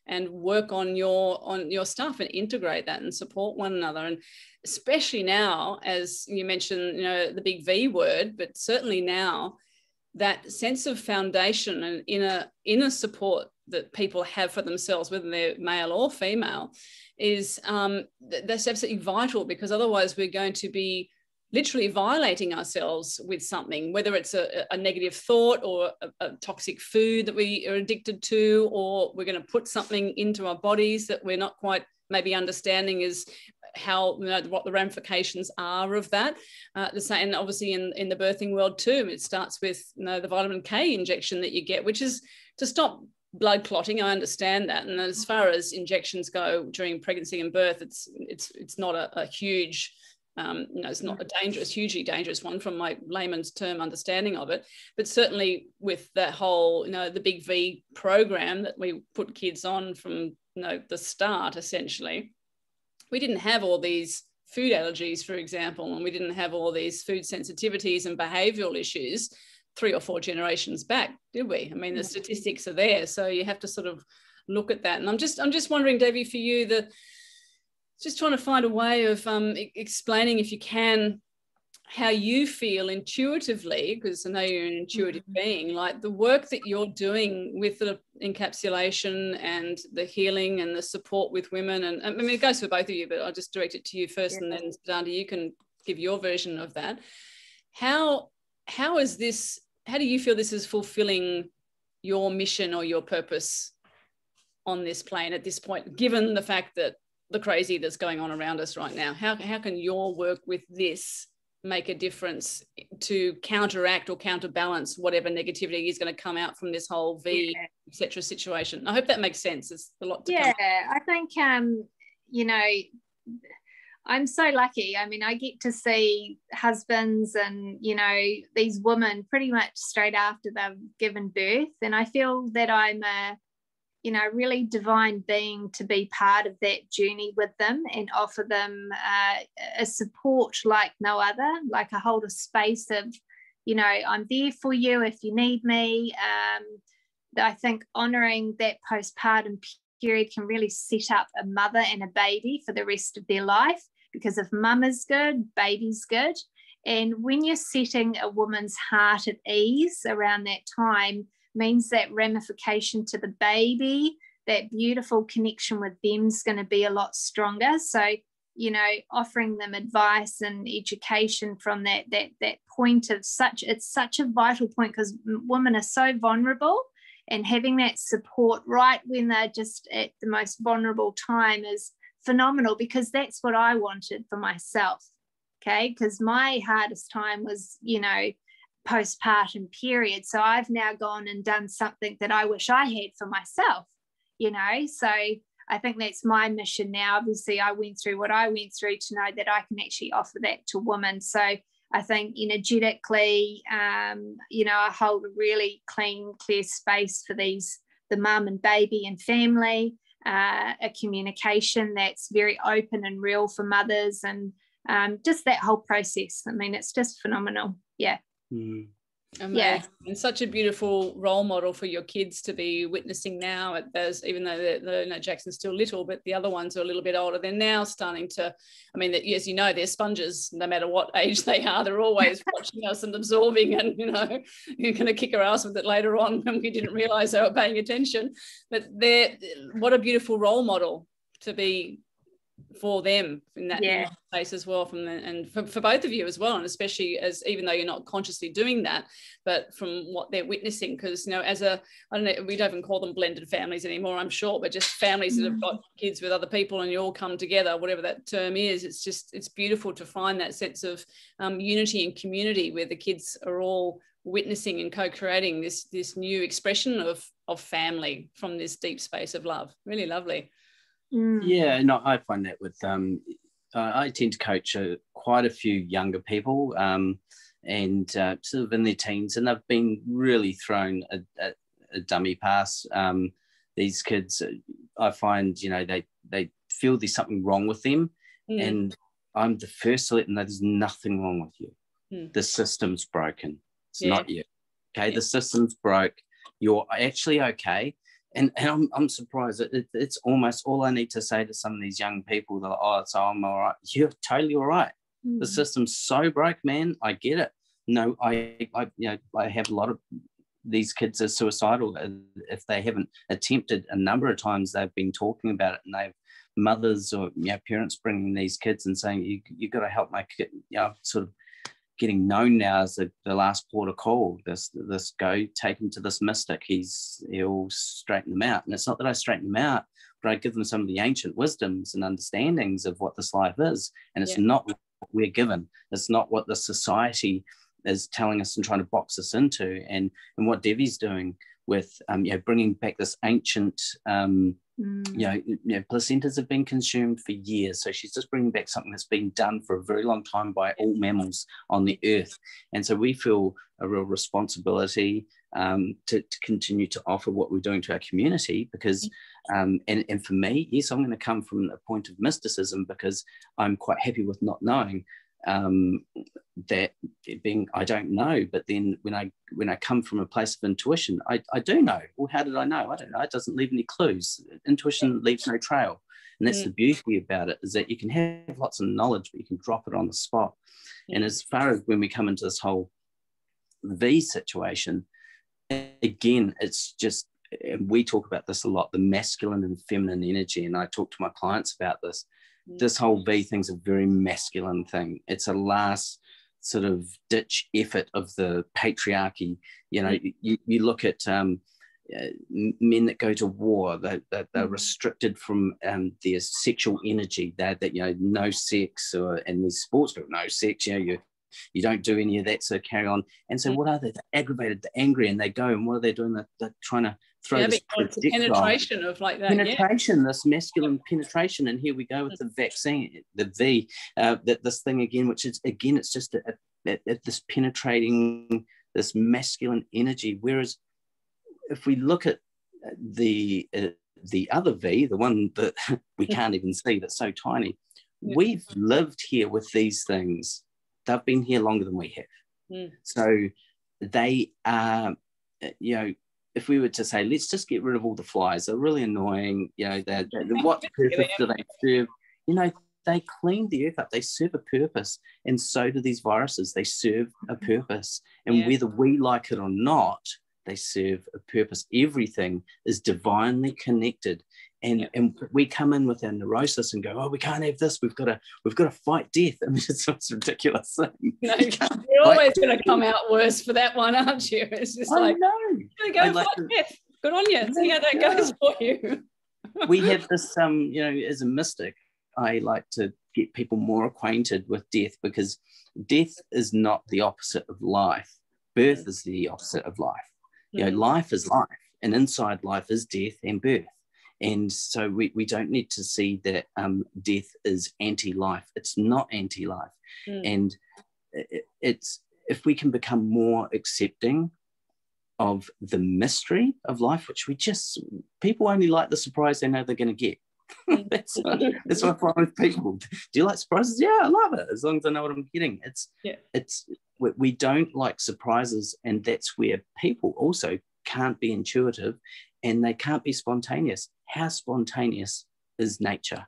and work on your stuff and integrate that and support one another. And especially now, as you mentioned, you know, the big V word, but certainly now, that sense of foundation and inner support that people have for themselves, whether they're male or female, is that's absolutely vital, because otherwise we're going to be literally violating ourselves with something, whether it's a negative thought or a toxic food that we are addicted to, or we're going to put something into our bodies that we're not quite maybe understanding is how, you know, what the ramifications are of that. The same, and obviously in the birthing world too, it starts with, you know, the vitamin K injection that you get, which is to stop blood clotting. I understand that. And as far as injections go during pregnancy and birth, it's not a huge, you know, it's not a hugely dangerous one from my layman's term understanding of it. But certainly with that whole, you know, the big V program that we put kids on from, you know, the start, essentially, we didn't have all these food allergies, for example, and we didn't have all these food sensitivities and behavioural issues 3 or 4 generations back, did we? I mean, the statistics are there, so you have to sort of look at that. And I'm just wondering, Devi, for you, just trying to find a way of explaining, if you can, how you feel intuitively, because I know you're an intuitive being, like the work that you're doing with the encapsulation and the healing and the support with women. And I mean, it goes for both of you, but I'll just direct it to you first, and then Saddhanta, you can give your version of that. How do you feel this is fulfilling your mission or your purpose on this plane at this point, given the fact that the crazy that's going on around us right now? How can your work with this make a difference to counteract or counterbalance whatever negativity is going to come out from this whole V, etc. situation? I hope that makes sense. It's a lot to come. I think, you know, I'm so lucky. I mean, I get to see husbands and, you know, these women pretty much straight after they've given birth. And I feel that I'm a, you know, really divine being to be part of that journey with them and offer them a support like no other. Like, I hold a space of, you know, I'm there for you if you need me. I think honouring that postpartum period can really set up a mother and a baby for the rest of their life, because if mum is good, baby's good. And when you're setting a woman's heart at ease around that time, means that ramification to the baby, that beautiful connection with them is going to be a lot stronger. So, you know, offering them advice and education from that point of it's such a vital point, because women are so vulnerable, and having that support right when they're just at the most vulnerable time is phenomenal, because that's what I wanted for myself. Okay, because my hardest time was, you know, postpartum period. So I've now gone and done something that I wish I had for myself, you know. So I think that's my mission now. Obviously, I went through what I went through to know that I can actually offer that to women. So I think energetically, you know, I hold a really clear space for the mum and baby and family, a communication that's very open and real for mothers, and just that whole process. I mean, it's just phenomenal. Yeah. Mm. Amazing. Yeah. And such a beautiful role model for your kids to be witnessing now. Even though Jackson's still little, but the other ones are a little bit older. They're now starting to, I mean, as you know, they're sponges. No matter what age they are, they're always watching us and absorbing. And you know, you're going to kick our ass with it later on when we didn't realise they were paying attention. But what a beautiful role model to be for them in that space as well, and for both of you as well, and especially as, even though you're not consciously doing that, but from what they're witnessing, because, you know, as I don't know, we don't even call them blended families anymore, I'm sure, but just families that have got kids with other people and you all come together, whatever that term is. It's beautiful to find that sense of unity and community where the kids are all witnessing and co-creating this new expression of family from this deep space of love. Really lovely. Yeah, no, I find that with I tend to coach quite a few younger people, and sort of in their teens, and they've been really thrown a dummy pass. These kids, I find, you know, they feel there's something wrong with them, and I'm the first to let them know there's nothing wrong with you. The system's broken. It's not you. Okay, the system's broke. You're actually okay. And I'm surprised. It's almost all I need to say to some of these young people. They're like, oh, so I'm all right. You're totally all right. The system's so broke, man. I get it. No, I have a lot of these kids are suicidal. If they haven't attempted a number of times, they've been talking about it, and they've mothers or parents bringing these kids and saying, you got to help my kid. Sort of getting known now as the last port of call. This go take him to this mystic. He'll straighten them out. And it's not that I straighten them out, but I give them some of the ancient wisdoms and understandings of what this life is. And it's not what we're given. It's not what the society is telling us and trying to box us into. And what Devi's doing with bringing back this ancient placentas have been consumed for years, so she's just bringing back something that's been done for a very long time by all mammals on the earth. And so we feel a real responsibility to continue to offer what we're doing to our community, because and for me, yes, I'm going to come from a point of mysticism, because I'm quite happy with not knowing. That being, I don't know, but then when I come from a place of intuition, I do know. Well, how did I know? I don't know. It doesn't leave any clues. Intuition leaves no trail, and that's the beauty about it, is that you can have lots of knowledge, but you can drop it on the spot. And as far as when we come into this whole V situation, again, it's just, and we talk about this a lot, the masculine and feminine energy, and I talk to my clients about this. This whole V thing's a very masculine thing. It's a last sort of ditch effort of the patriarchy. You know, you look at men that go to war, they're restricted from their sexual energy. That no sex, and these sports people, no sex. You don't do any of that, so carry on. And so what are they? They're aggravated, they're angry, and they go, and what are they doing? They're trying to throw this penetration of like that. Penetration, this masculine penetration. And here we go with the vaccine, the V, this thing again, which is, again, it's just this penetrating, this masculine energy. Whereas if we look at the other V, the one that we can't even see, that's so tiny, we've lived here with these things. They've been here longer than we have. So they are, if we were to say, let's just get rid of all the flies, they're really annoying, what purpose do they serve? They clean the earth up, they serve a purpose, and so do these viruses. They serve a purpose, and whether we like it or not, they serve a purpose. Everything is divinely connected. And we come in with our neurosis and go, oh, we can't have this. We've got to fight death. I mean, it's a ridiculous thing. No, you're always going to come out worse for that one, aren't you? It's just like, you're going to go fight death. Good on you. See how that goes for you. We have this, as a mystic, I like to get people more acquainted with death, because death is not the opposite of life. Birth is the opposite of life. Life is life, and inside life is death and birth. And so we don't need to see that death is anti-life. It's not anti-life. And it's, if we can become more accepting of the mystery of life, which people only like the surprise they know they're going to get. That's what I find with people. Do you like surprises? Yeah, I love it, as long as I know what I'm getting. We don't like surprises, and that's where people also can't be intuitive, and they can't be spontaneous. How spontaneous is nature?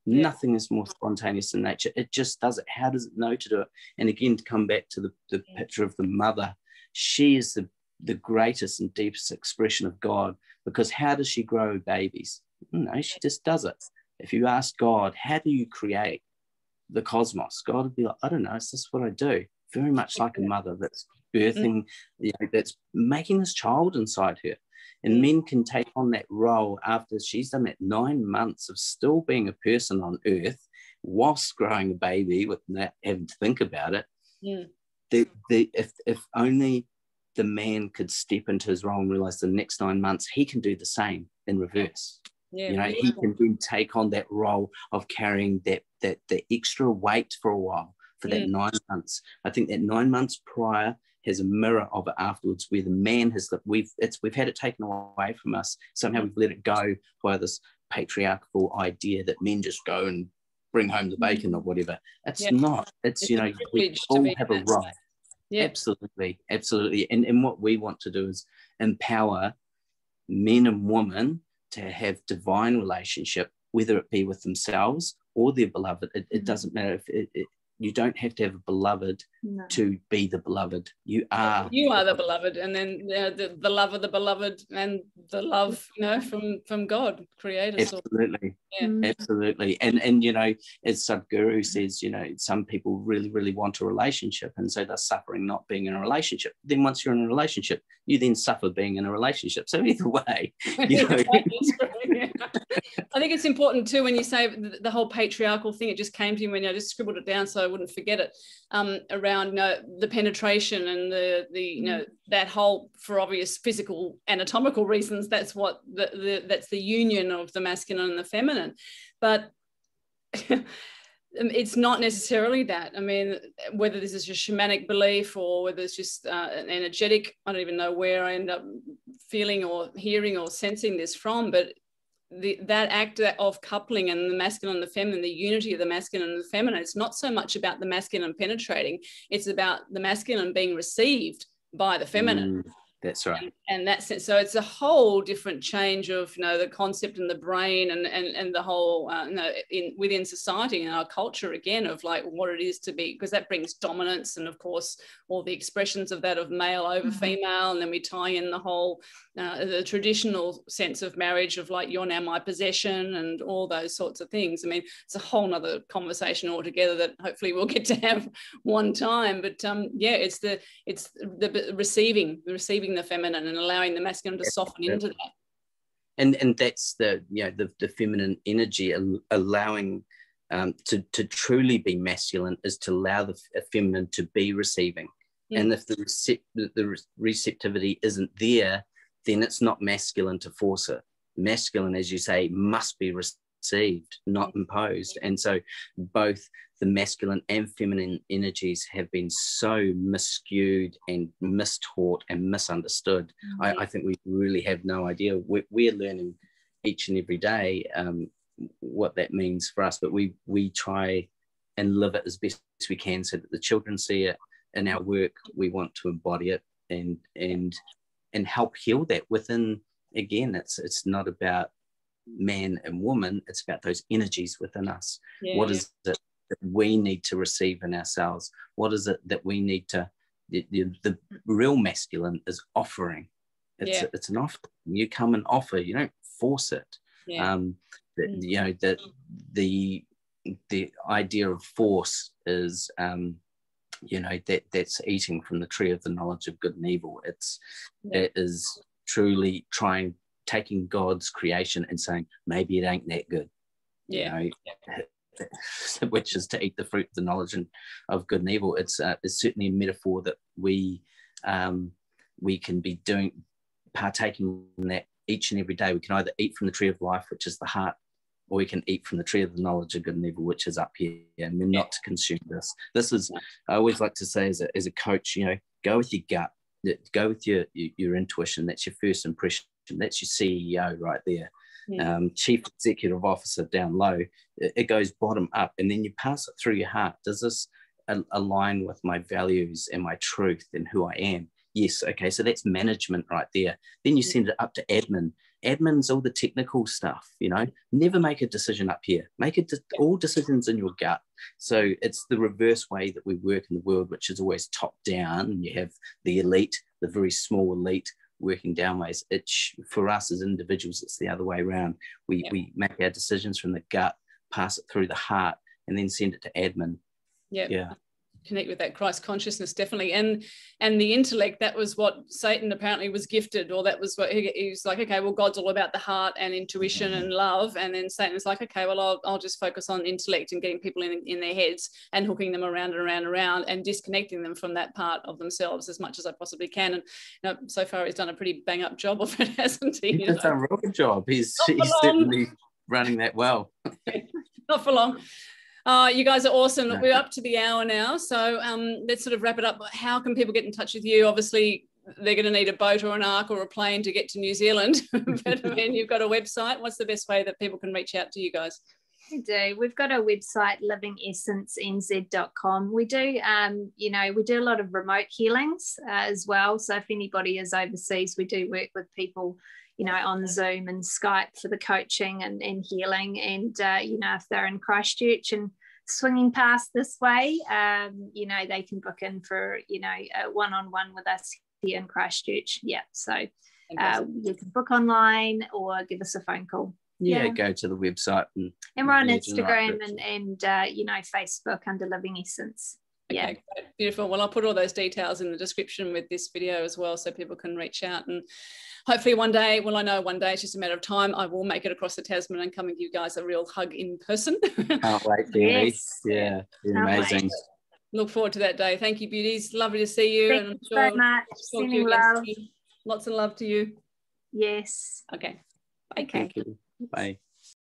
Nothing is more spontaneous than nature. It just does it. How does it know to do it? And again, to come back to the picture of the mother, she is the greatest and deepest expression of God, because how does she grow babies? No, she just does it. If you ask God, how do you create the cosmos? God would be like, I don't know, it's just what I do. Very much like a mother that's birthing, that's making this child inside her. And men can take on that role after she's done that 9 months of still being a person on earth whilst growing a baby with not having to think about it. If only the man could step into his role and realize the next 9 months he can do the same in reverse. He can then take on that role of carrying that extra weight for a while, for that 9 months. I think that 9 months prior has a mirror of it afterwards, where the man has we've had it taken away from us. Somehow we've let it go by this patriarchal idea that men just go and bring home the bacon or whatever. It's not. It's we all have a role. Absolutely. And what we want to do is empower men and women to have divine relationship, whether it be with themselves or their beloved. It doesn't matter if you don't have to have a beloved to be the beloved. You are the beloved, and then the love of the beloved, and the love from God, Creator. Absolutely. Absolutely. And as Sadhguru says, some people really, really want a relationship, and so they're suffering not being in a relationship. Then once you're in a relationship, you then suffer being in a relationship. So either way, I think it's important too, when you say the whole patriarchal thing, it just came to me when I just scribbled it down so I wouldn't forget it, around the penetration and the that whole, for obvious physical anatomical reasons, that's what that's the union of the masculine and the feminine. But it's not necessarily that. I mean, whether this is just shamanic belief or whether it's just an energetic, I don't even know where I end up feeling or hearing or sensing this from, but that act of coupling and the masculine and the feminine, the unity of the masculine and the feminine, it's not so much about the masculine penetrating, it's about the masculine being received by the feminine. That's right. And that's it. So it's a whole different change of the concept in the brain and the whole within society and our culture, again, of like what it is to be, because that brings dominance, and of course all the expressions of that, of male over female, and then we tie in the whole the traditional sense of marriage of like, you're now my possession, and all those sorts of things. I mean, it's a whole nother conversation altogether that hopefully we'll get to have one time. But it's the receiving the feminine and allowing the masculine to soften into that. And that's the feminine energy, allowing to truly be masculine is to allow the feminine to be receiving. And if the receptivity isn't there, then it's not masculine to force it. Masculine, as you say, must be received, not imposed. And so both the masculine and feminine energies have been so miscued and mistaught and misunderstood. I think we really have no idea. We're learning each and every day what that means for us, but we try and live it as best as we can so that the children see it. In our work, we want to embody it and help heal that within. Again, it's not about man and woman, it's about those energies within us. What is it that we need to receive in ourselves? What is it that we need to, the real masculine is offering. It's an offer. You come and offer, you don't force it. The idea of force is that's eating from the tree of the knowledge of good and evil. It is truly taking God's creation and saying, maybe it ain't that good. Which is to eat the fruit of the knowledge of good and evil. It's certainly a metaphor that we we can be partaking in that each and every day. We can either eat from the tree of life, which is the heart, or we can eat from the tree of the knowledge of good and evil, which is up here, and we're not to consume this. This is, I always like to say as a coach, you know, go with your gut, go with your intuition. That's your first impression. That's your CEO right there. Chief Executive Officer down low. It goes bottom up, and then you pass it through your heart. Does this align with my values and my truth and who I am? Yes. Okay. So that's management right there. Then you send it up to admin. Admin's all the technical stuff, you know. Never make a decision up here. Make all decisions in your gut. So it's the reverse way that we work in the world, which is always top down. And you have the elite, the very small elite, working downways. For us as individuals, it's the other way around. We make our decisions from the gut, pass it through the heart, and then send it to admin. Yeah. Connect with that Christ consciousness, definitely. And the intellect, that was what Satan apparently was gifted, or that was what he was like, okay, well, God's all about the heart and intuition and love. And then Satan's like, okay, well, I'll just focus on intellect and getting people in their heads and hooking them around and around and around and disconnecting them from that part of themselves as much as I possibly can. And you know, so far he's done a pretty bang up job of it, hasn't he? He's done a real good job. He's certainly running that well. Not for long. You guys are awesome. We're up to the hour now. So let's sort of wrap it up. How can people get in touch with you? Obviously, they're going to need a boat or an ark or a plane to get to New Zealand. But I mean, you've got a website. What's the best way that people can reach out to you guys? We do. We've got a website, livingessencenz.com. We do, you know, we do a lot of remote healings as well. So if anybody is overseas, we do work with people, you know, on Zoom and Skype for the coaching and healing. And, you know, if they're in Christchurch and swinging past this way, you know, they can book in for, you know, a one-on-one with us here in Christchurch. Yeah. So you can book online or give us a phone call. Yeah, go to the website. And we're on Instagram and you know, Facebook under Living Essence. Yeah. Okay, great. Beautiful. Well, I'll put all those details in the description with this video as well, so people can reach out, and hopefully one day, well, I know one day, it's just a matter of time, I will make it across the Tasman and come and give you guys a real hug in person. Can't wait, Devi. Yes. Yeah, you're amazing. Look forward to that day. Thank you, beauties. Lovely to see you. Thank you so much. Sending love. Lots of love to you. Yes. Okay. Bye. Okay. Thank you. Bye.